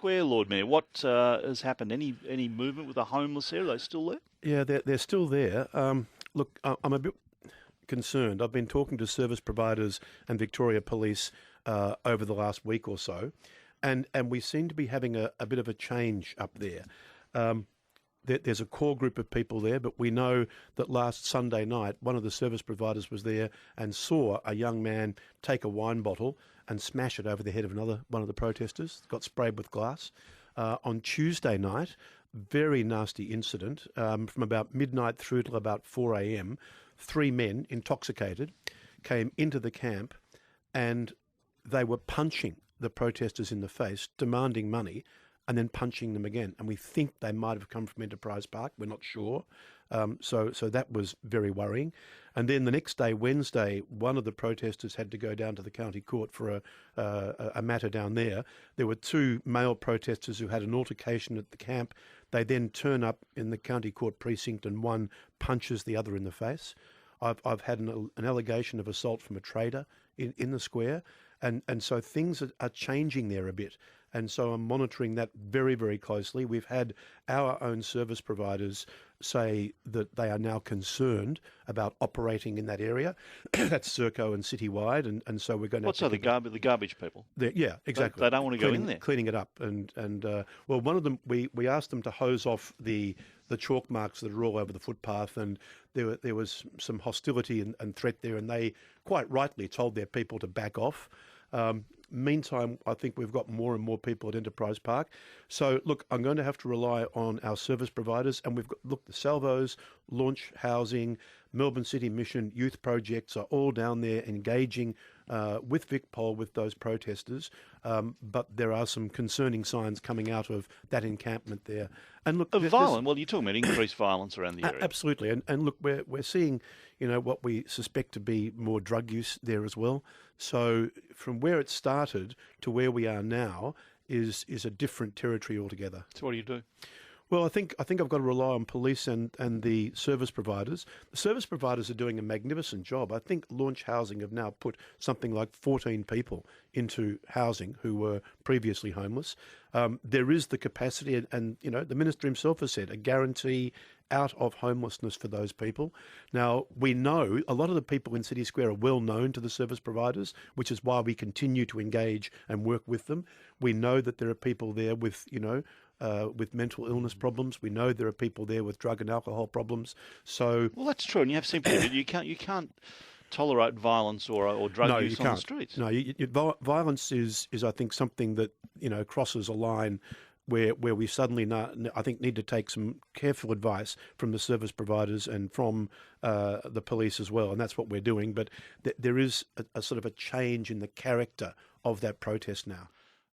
Square, Lord Mayor? What has happened? Any movement with the homeless there? Are they still there? Yeah, they're still there. Look, I'm a bit concerned. I've been talking to service providers and Victoria Police over the last week or so, and we seem to be having a bit of a change up there. There's a core group of people there, but we know that last Sunday night, one of the service providers was there and saw a young man take a wine bottle and smash it over the head of one of the protesters, got sprayed with glass. On Tuesday night, very nasty incident, from about midnight through till about 4 a.m, 3 men, intoxicated, came into the camp and they were punching the protesters in the face, demanding money, and then punching them again. And we think they might have come from Enterprise Park. We're not sure. So that was very worrying. And then the next day, Wednesday, one of the protesters had to go down to the county court for a matter down there. There were 2 male protesters who had an altercation at the camp. They then turn up in the county court precinct and one punches the other in the face. I've had an allegation of assault from a trader in the square. And so things are changing there a bit. And so I'm monitoring that very, very closely. We've had our own service providers say that they are now concerned about operating in that area. That's Serco and Citywide. And so we're going to... What's the garbage people? Yeah, exactly. They don't want to go in there. Cleaning it up. And well, one of them, we asked them to hose off the chalk marks that are all over the footpath, and there was some hostility and threat there, and they quite rightly told their people to back off. Meantime, I think we've got more and more people at Enterprise Park. So, look, I'm going to have to rely on our service providers. And we've got, look, the Salvos, Launch Housing, Melbourne City Mission, youth projects are all down there engaging with VicPol, with those protesters. But there are some concerning signs coming out of that encampment there. And look, violence. Well, you're talking about increased violence around the area. Absolutely. And look, we're seeing, what we suspect to be more drug use there as well. So from where it started to where we are now is a different territory altogether. So what do you do? Well, I think I've got to rely on police and the service providers. The service providers are doing a magnificent job. I think Launch Housing have now put something like 14 people into housing who were previously homeless. There is the capacity, and the minister himself has said, a guarantee out of homelessness for those people. Now, we know a lot of the people in City Square are well known to the service providers, which is why we continue to engage and work with them. We know that there are people there with mental illness problems. We know there are people there with drug and alcohol problems. So, well, that's true, and you have seen people. You can't tolerate violence or drug use on the streets. No, violence is I think something that crosses a line where we suddenly I think need to take some careful advice from the service providers and from the police as well, and that's what we're doing. But there is a sort of a change in the character of that protest now.